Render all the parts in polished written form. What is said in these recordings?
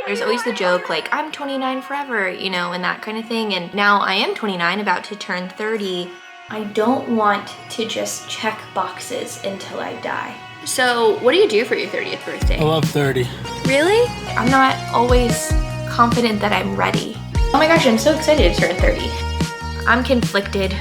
There's always the joke like, I'm 29 forever, you know, and that kind of thing. And now I am 29, about to turn 30. I don't want to just check boxes until I die. So what do you do for your 30th birthday? I love 30. Really? I'm not always confident that I'm ready. Oh my gosh, I'm so excited to turn 30. I'm conflicted.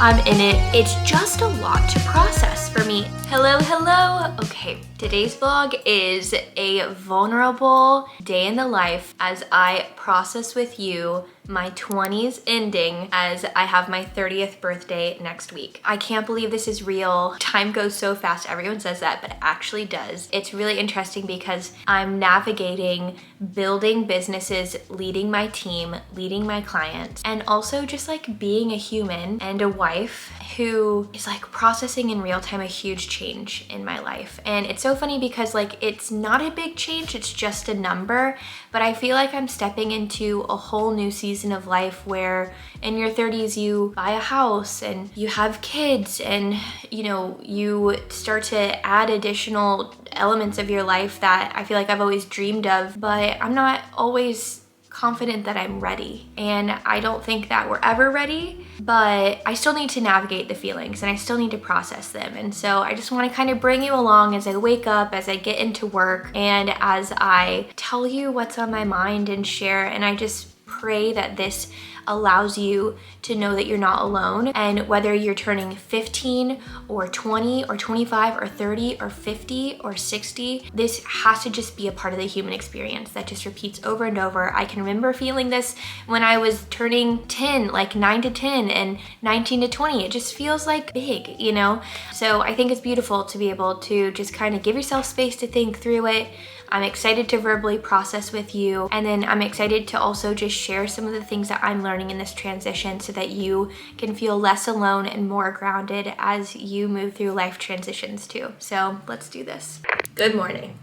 I'm in it. It's just a lot to process for me. Hello, hello. Okay, today's vlog is a vulnerable day in the life as I process with you my 20s ending as I have my 30th birthday next week. I can't believe this is real. Time goes so fast. Everyone says that, but it actually does. It's really interesting because I'm navigating building businesses, leading my team, leading my clients, and also just like being a human and a wife who is like processing in real time a huge change in my life. And it's so funny because like it's not a big change, it's just a number, but I feel like I'm stepping into a whole new season of life where in your 30s you buy a house and you have kids and you know you start to add additional elements of your life that I feel like I've always dreamed of, but I'm not always confident that I'm ready. And I don't think that we're ever ready, but I still need to navigate the feelings and I still need to process them. And so I just want to kind of bring you along as I wake up, as I get into work, and as I tell you what's on my mind and share. And I just pray that this allows you to know that you're not alone. And whether you're turning 15 or 20 or 25 or 30 or 50 or 60, this has to just be a part of the human experience that just repeats over and over. I can remember feeling this when I was turning 10, like 9 to 10 and 19 to 20. It just feels like big, you know? So I think it's beautiful to be able to just kind of give yourself space to think through it. I'm excited to verbally process with you, and then I'm excited to also just share some of the things that I'm learning in this transition so that you can feel less alone and more grounded as you move through life transitions too. So let's do this. Good morning.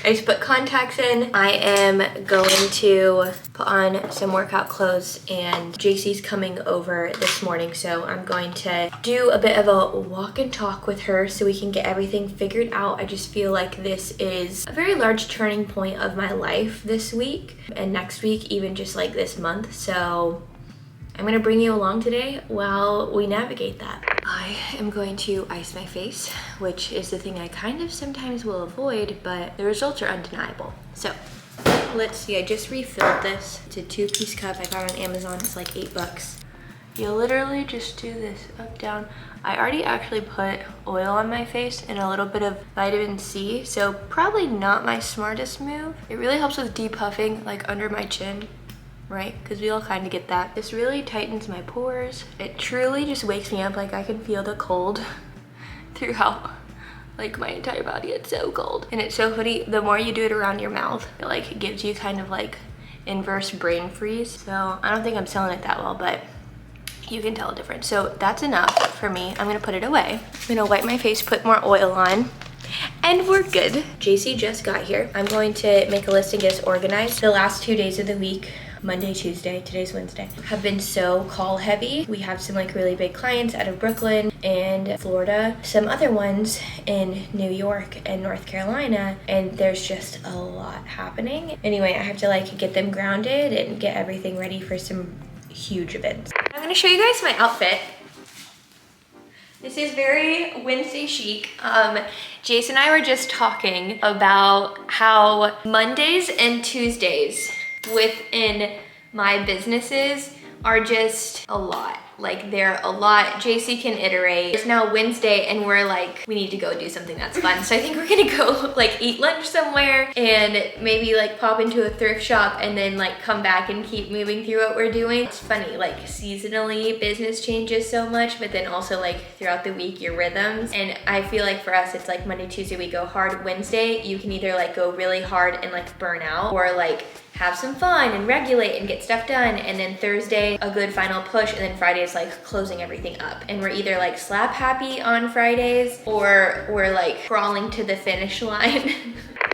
I just put contacts in. I am going to put on some workout clothes, and JC's coming over this morning, so I'm going to do a bit of a walk and talk with her so we can get everything figured out. I just feel like this is a very large turning point of my life this week and next week, even just like this month. So I'm gonna bring you along today while we navigate that. I am going to ice my face, which is the thing I kind of sometimes will avoid, but the results are undeniable. So let's see, I just refilled this. It's a 2-piece cup I got on Amazon. It's like $8. You literally just do this up, down. I already actually put oil on my face and a little bit of vitamin C, so probably not my smartest move. It really helps with depuffing like under my chin, right? Because we all kind of get that. This really tightens my pores. It truly just wakes me up. Like I can feel the cold throughout like my entire body. It's so cold. And it's so funny, the more you do it around your mouth, it like gives you kind of like inverse brain freeze. So I don't think I'm selling it that well, but you can tell a difference. So that's enough for me. I'm gonna put it away. I'm gonna wipe my face, put more oil on, and we're good. JC just got here. I'm going to make a list and get us organized. The last 2 days of the week, Monday, Tuesday, today's Wednesday, have been so call heavy. We have some like really big clients out of Brooklyn and Florida, some other ones in New York and North Carolina, and there's just a lot happening. Anyway, I have to like get them grounded and get everything ready for some huge events. I'm gonna show you guys my outfit. This is very Wednesday chic. Jason and I were just talking about how Mondays and Tuesdays within my businesses are just a lot. Like they're a lot. JC can iterate. It's now Wednesday and we're like, we need to go do something that's fun. So I think we're gonna go like eat lunch somewhere and maybe like pop into a thrift shop and then like come back and keep moving through what we're doing. It's funny, like seasonally business changes so much, but then also like throughout the week your rhythms. And I feel like for us, it's like Monday, Tuesday, we go hard. Wednesday, you can either like go really hard and like burn out, or like have some fun and regulate and get stuff done. And then Thursday, a good final push. And then Friday is like closing everything up. And we're either like slap happy on Fridays or we're like crawling to the finish line.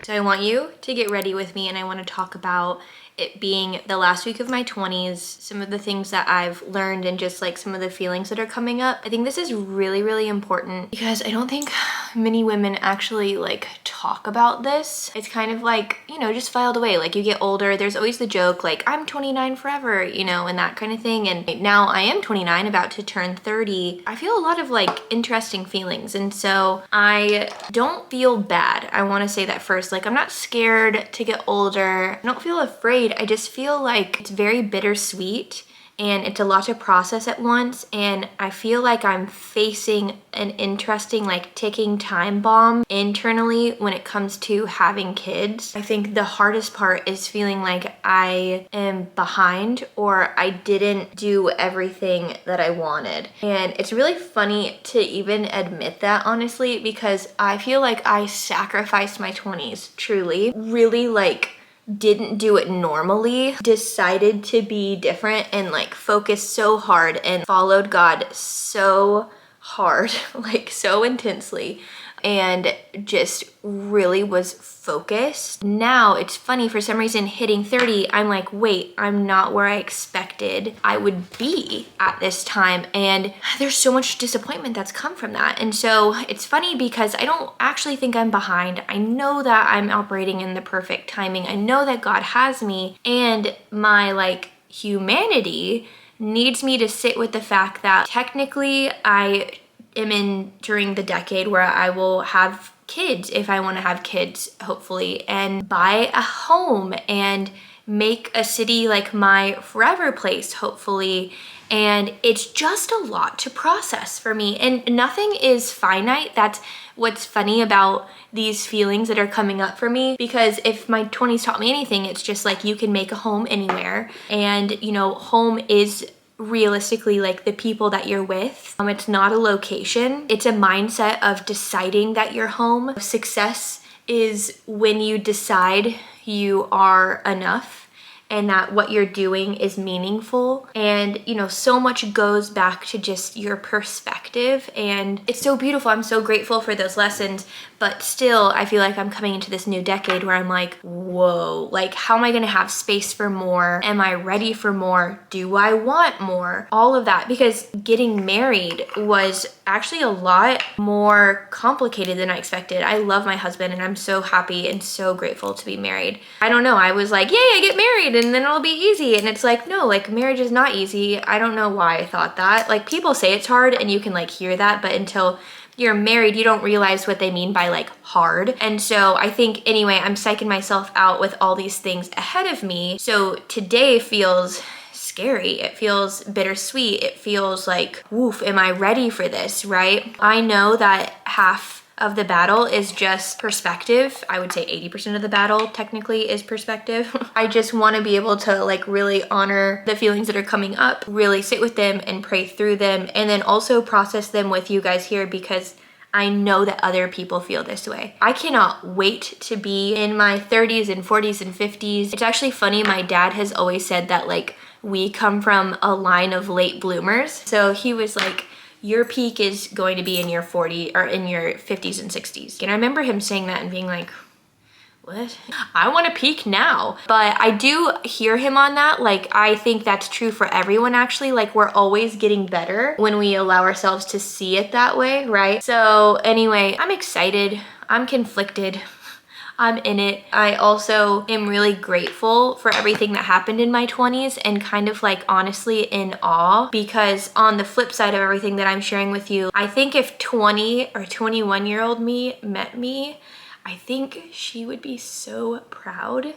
So I want you to get ready with me and I want to talk about it being the last week of my 20s, some of the things that I've learned and just like some of the feelings that are coming up. I think this is really, really important because I don't think many women actually like talk about this. It's kind of like, you know, just filed away. Like you get older, there's always the joke like I'm 29 forever, you know, and that kind of thing. And now I am 29, about to turn 30. I feel a lot of like interesting feelings. And so I don't feel bad. I want to say that first. Like I'm not scared to get older. I don't feel afraid. I just feel like it's very bittersweet. And it's a lot to process at once, and I feel like I'm facing an interesting like ticking time bomb internally when it comes to having kids. I think the hardest part is feeling like I am behind or I didn't do everything that I wanted. And it's really funny to even admit that, honestly, because I feel like I sacrificed my 20s, truly, really like didn't do it normally, decided to be different and like focused so hard and followed God so hard, like so intensely, and just really was focused. Now it's funny, for some reason hitting 30, I'm like, wait, I'm not where I expected I would be at this time. And there's so much disappointment that's come from that. And so it's funny because I don't actually think I'm behind. I know that I'm operating in the perfect timing. I know that God has me, and my like humanity needs me to sit with the fact that technically I am entering the decade where I will have kids if I want to have kids, hopefully, and buy a home and make a city like my forever place, hopefully. And it's just a lot to process for me, and nothing is finite. That's what's funny about these feelings that are coming up for me, because if my 20s taught me anything, it's just like you can make a home anywhere, and you know, home is realistically like the people that you're with. It's not a location. It's a mindset of deciding that you're home. Success is when you decide you are enough and that what you're doing is meaningful. And you know, so much goes back to just your perspective, and it's so beautiful. I'm so grateful for those lessons, but still I feel like I'm coming into this new decade where I'm like, whoa, like how am I gonna have space for more? Am I ready for more? Do I want more? All of that, because getting married was actually a lot more complicated than I expected. I love my husband and I'm so happy and so grateful to be married. I don't know, I was like, yay, I get married and then it'll be easy. And it's like, no, like marriage is not easy. I don't know why I thought that. Like people say it's hard and you can like hear that, but until you're married, you don't realize what they mean by like hard. And so I think anyway, I'm psyching myself out with all these things ahead of me. So today feels scary. It feels bittersweet. It feels like, woof, am I ready for this, right? I know that half of the battle is just perspective. I would say 80% of the battle technically is perspective. I just want to be able to like really honor the feelings that are coming up, really sit with them and pray through them, and then also process them with you guys here, because I know that other people feel this way. I cannot wait to be in my 30s and 40s and 50s. It's actually funny, my dad has always said that like we come from a line of late bloomers. So he was like, your peak is going to be in your 40s or in your 50s and 60s. And I remember him saying that and being like, what? I want to peak now. But I do hear him on that. Like, I think that's true for everyone actually. Like, we're always getting better when we allow ourselves to see it that way, right? So anyway, I'm excited. I'm conflicted. I'm in it. I also am really grateful for everything that happened in my 20s, and kind of like honestly in awe, because on the flip side of everything that I'm sharing with you, I think if 20 or 21-year-old me met me, I think she would be so proud.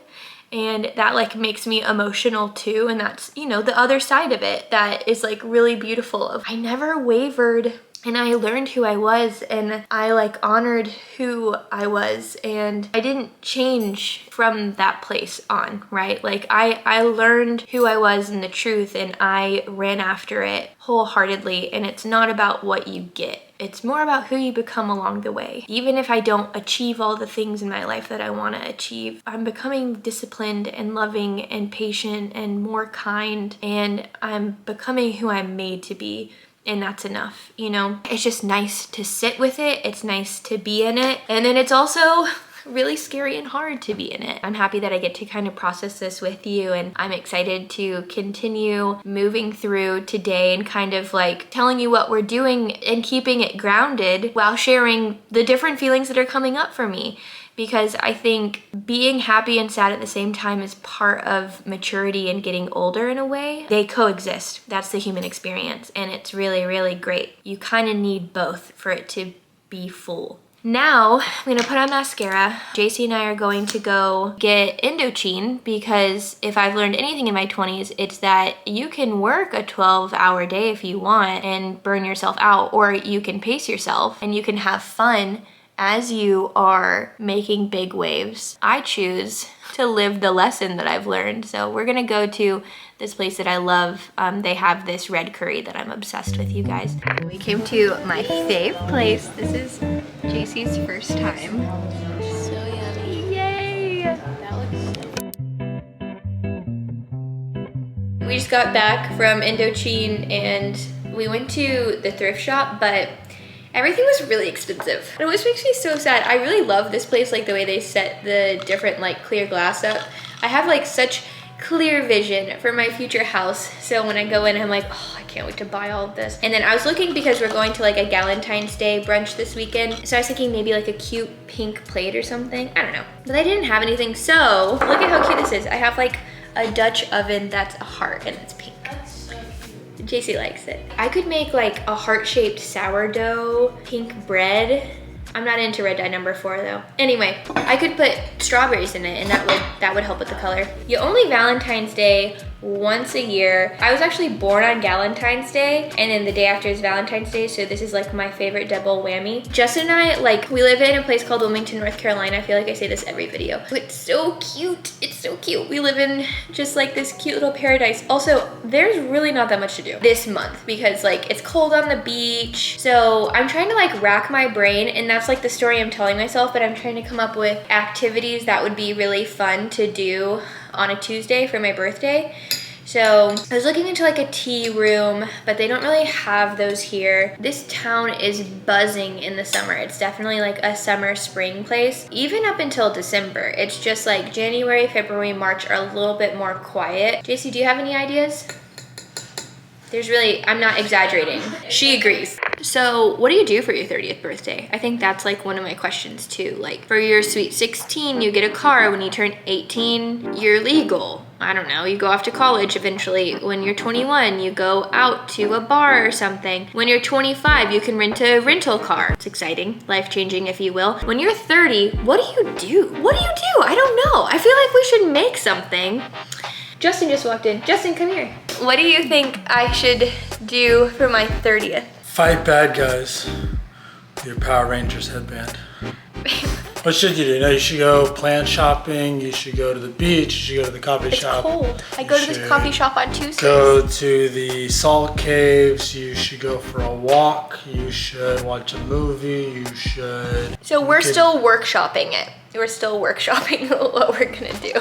And that like makes me emotional too. And that's, you know, the other side of it that is like really beautiful. I never wavered, and I learned who I was, and I like honored who I was, and I didn't change from that place on, right? Like I learned who I was and the truth, and I ran after it wholeheartedly. And it's not about what you get. It's more about who you become along the way. Even if I don't achieve all the things in my life that I want to achieve, I'm becoming disciplined and loving and patient and more kind, and I'm becoming who I'm made to be. And that's enough, you know? It's just nice to sit with it. It's nice to be in it. And then it's also really scary and hard to be in it. I'm happy that I get to kind of process this with you, and I'm excited to continue moving through today and kind of like telling you what we're doing and keeping it grounded while sharing the different feelings that are coming up for me. Because I think being happy and sad at the same time is part of maturity and getting older in a way. They coexist. That's the human experience, and it's really, really great. You kind of need both for it to be full. Now, I'm gonna put on mascara. JC and I are going to go get Indochine, because if I've learned anything in my 20s, it's that you can work a 12-hour day if you want and burn yourself out, or you can pace yourself and you can have fun as you are making big waves. I choose to live the lesson that I've learned. So we're gonna go to this place that I love. They have this red curry that I'm obsessed with, you guys. We came to my fave place. This is JC's first time. So yummy. Yay! That looks so. We just got back from Indochine and we went to the thrift shop, but everything was really expensive. It always makes me so sad. I really love this place, like the way they set the different like clear glass up. I have like such clear vision for my future house. So when I go in, I'm like, oh, I can't wait to buy all of this. And then I was looking, because we're going to like a Galentine's Day brunch this weekend. So I was thinking maybe like a cute pink plate or something. I don't know, but I didn't have anything. So look at how cute this is. I have like a Dutch oven that's a heart and it's pink. JC likes it. I could make like a heart-shaped sourdough pink bread. I'm not into red dye number 4 though. Anyway, I could put strawberries in it and that would help with the color. You only Valentine's Day once a year. I was actually born on Galentine's Day, and then the day after is Valentine's Day, so this is like my favorite double whammy. Justin and I, like, we live in a place called Wilmington, North Carolina. I feel like I say this every video. It's so cute. It's so cute. We live in just like this cute little paradise. Also, there's really not that much to do this month because like it's cold on the beach. So I'm trying to like rack my brain, and that's like the story I'm telling myself, but I'm trying to come up with activities that would be really fun to do on a Tuesday for my birthday. So I was looking into like a tea room, but they don't really have those here. This town is buzzing in the summer. It's definitely like a summer spring place, even up until December. It's just like January, February, March are a little bit more quiet. JC, do you have any ideas? There's really, I'm not exaggerating. She agrees. So what do you do for your 30th birthday? I think that's like one of my questions too. Like for your sweet 16, you get a car. When you turn 18, you're legal. I don't know, you go off to college eventually. When you're 21, you go out to a bar or something. When you're 25, you can rent a rental car. It's exciting, life-changing if you will. When you're 30, what do you do? What do you do? I don't know. I feel like we should make something. Justin just walked in. Justin, come here. What do you think I should do for my 30th? Fight bad guys with your Power Rangers headband. What should you do? No, you should go plant shopping, you should go to the beach, you should go to the coffee shop. It's cold. I go to this coffee shop on Tuesdays. Go to the salt caves, you should go for a walk, you should watch a movie, you should... So we're still workshopping it. We're still workshopping what we're gonna do.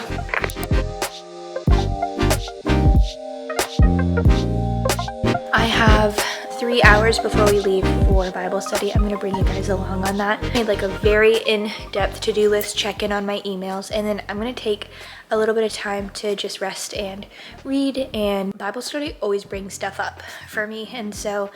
I have 3 hours before we leave for Bible study. I'm gonna bring you guys along on that. I made like a very in-depth to-do list, check in on my emails, and then I'm gonna take a little bit of time to just rest and read, and Bible study always brings stuff up for me, and so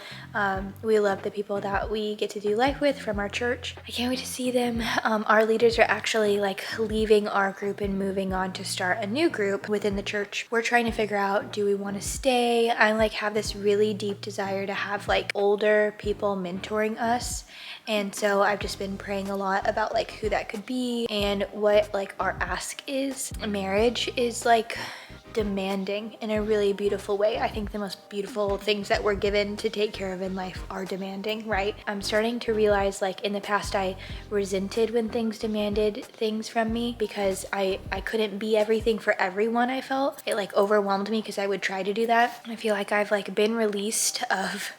we love the people that we get to do life with from our church. I can't wait to see them. Our leaders are actually like leaving our group and moving on to start a new group within the church. We're trying to figure out, do we want to stay? I like have this really deep desire to have like older people mentoring us. And so I've just been praying a lot about like who that could be and what like our ask is. Marriage is like demanding in a really beautiful way. I think the most beautiful things that we're given to take care of in life are demanding, right? I'm starting to realize like in the past I resented when things demanded things from me because I couldn't be everything for everyone. I felt it like overwhelmed me because I would try to do that. I feel like I've like been released of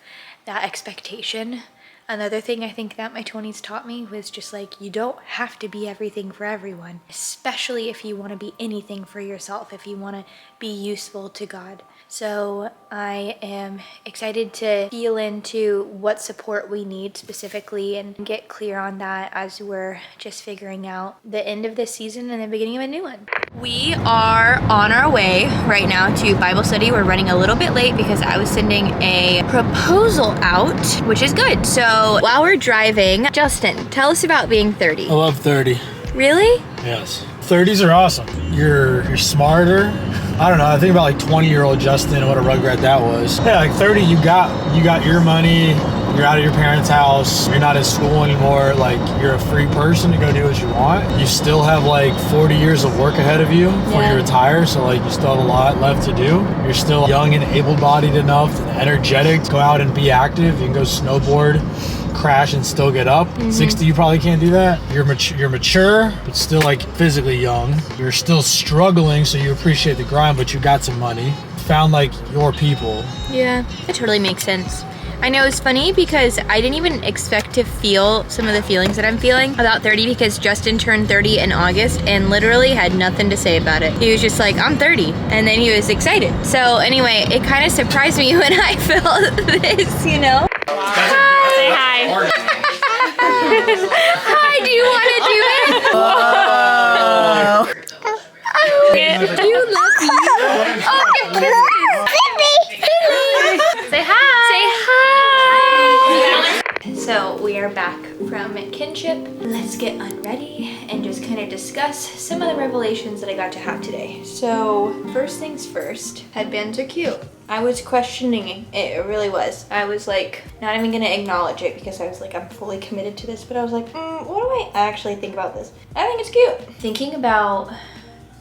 that expectation. Another thing I think that my 20s taught me was just like, you don't have to be everything for everyone, especially if you want to be anything for yourself, if you want to be useful to God. So I am excited to feel into what support we need specifically and get clear on that as we're just figuring out the end of this season and the beginning of a new one. We are on our way right now to Bible study. We're running a little bit late because I was sending a proposal out, which is good. So while we're driving, Justin, tell us about being 30. I love 30. Really? Yes. 30s are awesome. You're smarter. I don't know. I think about like 20-year-old Justin and what a regret that was. Yeah, like 30, you got your money. You're out of your parents' house. You're not in school anymore. Like, you're a free person to go do what you want. You still have like 40 years of work ahead of you before you retire. So like, you still have a lot left to do. You're still young and able-bodied enough and energetic to go out and be active. You can go snowboard, crash and still get up. 60, you probably can't do that. You're mature, but still like physically young. You're still struggling, so you appreciate the grind, but you got some money. Found like your people. Yeah, that totally makes sense. I know it's funny because I didn't even expect to feel some of the feelings that I'm feeling about 30 because Justin turned 30 in August and literally had nothing to say about it. He was just like, I'm 30. And then he was excited. So anyway, it kind of surprised me when I felt this, you know? Hi. Say hi. Hi, do you want to do it? Whoa. You love you. Oh, give kisses. Say hi. Say hi. So we are back from kinship. Let's get unready and just kind of discuss some of the revelations that I got to have today. So first things first, headbands are cute. I was questioning it, it really was. I was like, not even gonna acknowledge it because I was like, I'm fully committed to this, but I was like, what do I actually think about this? I think it's cute. Thinking about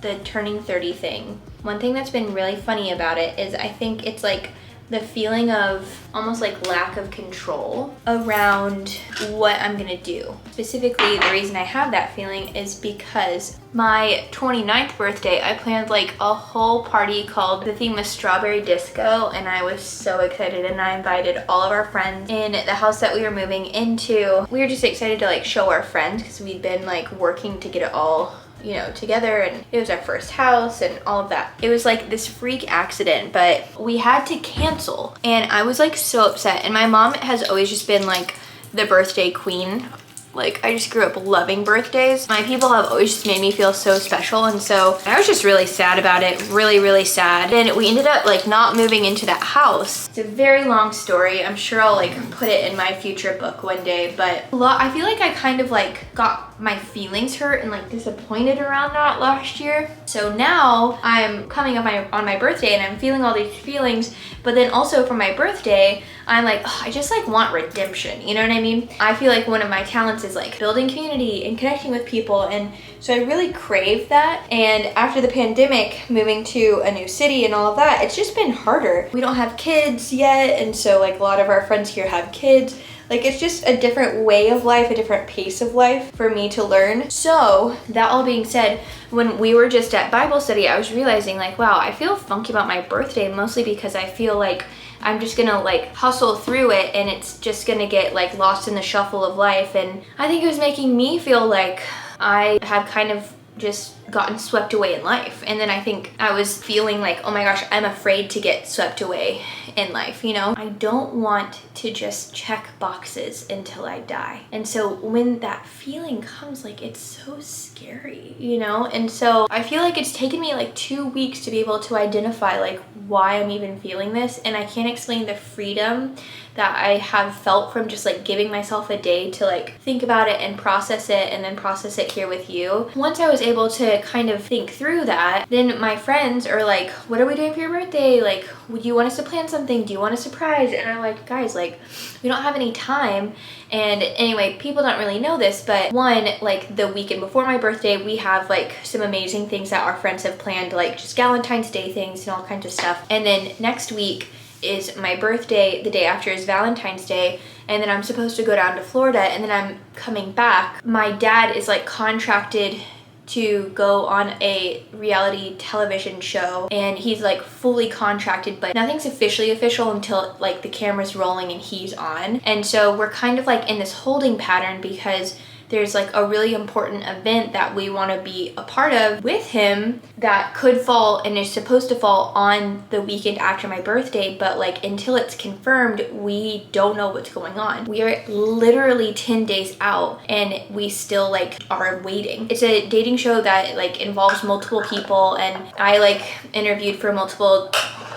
the turning 30 thing, one thing that's been really funny about it is I think it's like the feeling of almost like lack of control around what I'm gonna do. Specifically, the reason I have that feeling is because my 29th birthday, I planned like a whole party called, the theme was Strawberry Disco, and I was so excited, and I invited all of our friends in the house that we were moving into. We were just excited to like show our friends because we'd been like working to get it all, you know, together, and it was our first house and all of that. It was like this freak accident, but we had to cancel, and I was like so upset. And my mom has always just been like the birthday queen. Like, I just grew up loving birthdays. My people have always just made me feel so special, and so I was just really sad about it, really, really sad. And we ended up like not moving into that house. It's a very long story. I'm sure I'll like put it in my future book one day, but I feel like I kind of like got my feelings hurt and like disappointed around that last year. So now I'm coming up on my birthday and I'm feeling all these feelings, but then also for my birthday, I'm like, oh, I just like want redemption, you know what I mean? I feel like one of my talents is like building community and connecting with people, and so I really crave that. And after the pandemic, moving to a new city and all of that, it's just been harder. We don't have kids yet, and so like a lot of our friends here have kids. Like, it's just a different way of life, a different pace of life for me to learn. So that all being said, when we were just at Bible study, I was realizing like, wow, I feel funky about my birthday, mostly because I feel like I'm just gonna like hustle through it and it's just gonna get like lost in the shuffle of life. And I think it was making me feel like I have kind of just gotten swept away in life. And then I think I was feeling like, oh my gosh, I'm afraid to get swept away in life, you know? I don't want to just check boxes until I die. And so when that feeling comes, like, it's so scary, you know? And so I feel like it's taken me like 2 weeks to be able to identify like why I'm even feeling this. And I can't explain the freedom that I have felt from just like giving myself a day to like think about it and process it, and then process it here with you. Once I was able to kind of think through that, then my friends are like, what are we doing for your birthday? Like, would you want us to plan something? Do you want a surprise? And I'm like, guys, like, we don't have any time. And anyway, people don't really know this, but one, like the weekend before my birthday, we have like some amazing things that our friends have planned, like just Valentine's Day things and all kinds of stuff. And then next week is my birthday, the day after is Valentine's Day, and then I'm supposed to go down to Florida, and then I'm coming back. My dad is like contracted to go on a reality television show, and he's like fully contracted, but nothing's officially official until like the camera's rolling and he's on. And so we're kind of like in this holding pattern because there's like a really important event that we want to be a part of with him that could fall and is supposed to fall on the weekend after my birthday, but like until it's confirmed, we don't know what's going on. We are literally 10 days out and we still like are waiting. It's a dating show that like involves multiple people, and I like interviewed for multiple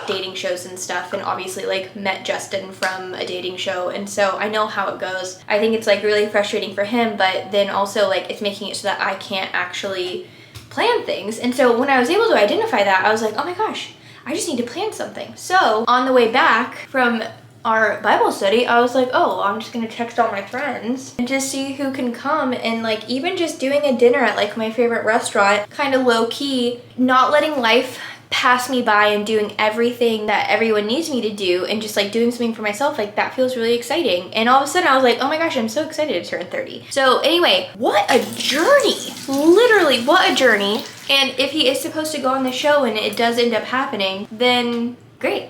dating shows and stuff, and obviously like met Justin from a dating show, and so I know how it goes. I think it's like really frustrating for him, but then also like it's making it so that I can't actually plan things. And so when I was able to identify that, I was like, oh my gosh, I just need to plan something. So on the way back from our Bible study, I was like, oh, I'm just gonna text all my friends and just see who can come, and like even just doing a dinner at like my favorite restaurant, kind of low key, not letting life pass me by and doing everything that everyone needs me to do and just like doing something for myself, like that feels really exciting. And all of a sudden I was like, oh my gosh, I'm so excited to turn 30. So anyway, what a journey, literally what a journey. And if he is supposed to go on the show and it does end up happening, then great.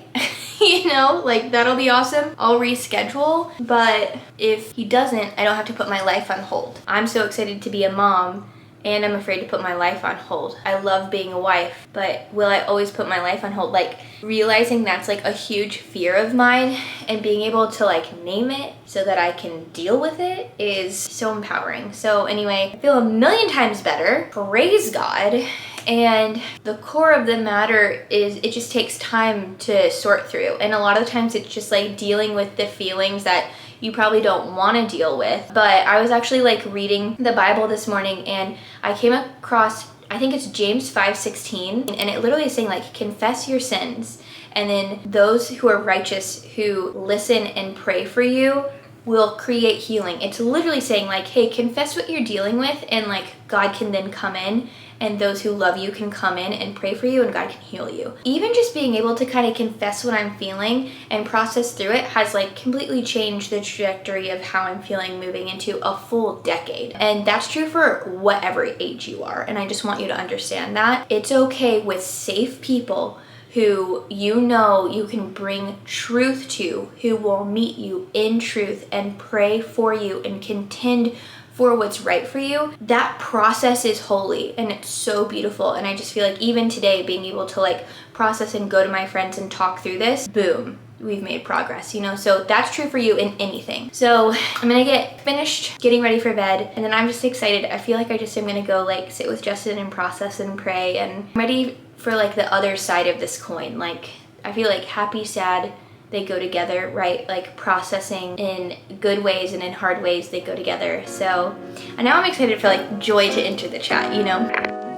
You know, like that'll be awesome. I'll reschedule, but if he doesn't, I don't have to put my life on hold. I'm so excited to be a mom, and I'm afraid to put my life on hold. I love being a wife, but will I always put my life on hold? Like realizing that's like a huge fear of mine, and being able to like name it so that I can deal with it is so empowering. So anyway, I feel a million times better. Praise God. And the core of the matter is it just takes time to sort through. And a lot of the times it's just like dealing with the feelings that you probably don't want to deal with. But I was actually like reading the Bible this morning, and I came across, I think it's James 5:16, and it literally is saying like, confess your sins, and then those who are righteous who listen and pray for you will create healing. It's literally saying like, hey, confess what you're dealing with, and like God can then come in, and those who love you can come in and pray for you, and God can heal you. Even just being able to kind of confess what I'm feeling and process through it has like completely changed the trajectory of how I'm feeling moving into a full decade. And that's true for whatever age you are. And I just want you to understand that it's okay with safe people who you know you can bring truth to, who will meet you in truth and pray for you and contend for what's right for you. That process is holy and it's so beautiful. And I just feel like even today, being able to like process and go to my friends and talk through this, boom, we've made progress, you know? So that's true for you in anything. So I'm gonna get finished getting ready for bed, and then I'm just excited. I feel like I just am gonna go like sit with Justin and process and pray, and I'm ready for like the other side of this coin. Like I feel like happy, sad, they go together, right? Like processing in good ways and in hard ways, they go together. So, and now I'm excited for like joy to enter the chat, you know?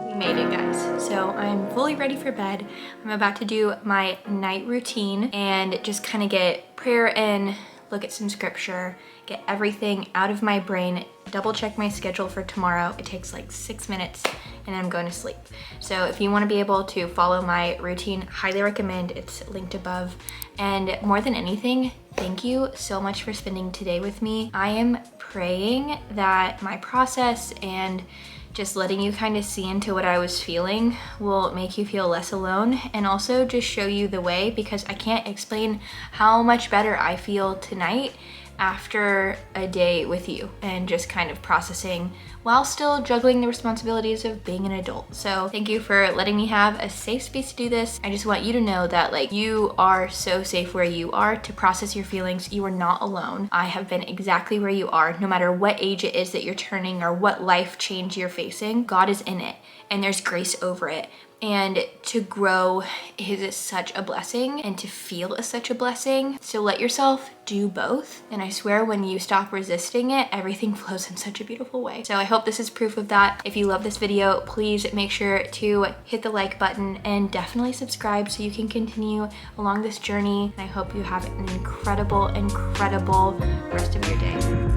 We made it, guys. So I'm fully ready for bed. I'm about to do my night routine and just kind of get prayer in, look at some scripture, get everything out of my brain, double check my schedule for tomorrow. It takes like 6 minutes and I'm going to sleep. So if you want to be able to follow my routine, highly recommend. It's linked above. And more than anything, thank you so much for spending today with me. I am praying that my process and just letting you kind of see into what I was feeling will make you feel less alone, and also just show you the way, because I can't explain how much better I feel tonight after a day with you and just kind of processing while still juggling the responsibilities of being an adult. So thank you for letting me have a safe space to do this. I just want you to know that like you are so safe where you are to process your feelings. You are not alone. I have been exactly where you are, no matter what age it is that you're turning or what life change you're facing. God is in it and there's grace over it. And to grow is such a blessing, and to feel is such a blessing. So let yourself do both. And I swear when you stop resisting it, everything flows in such a beautiful way. So I hope this is proof of that. If you love this video, please make sure to hit the like button and definitely subscribe so you can continue along this journey. And I hope you have an incredible, incredible rest of your day.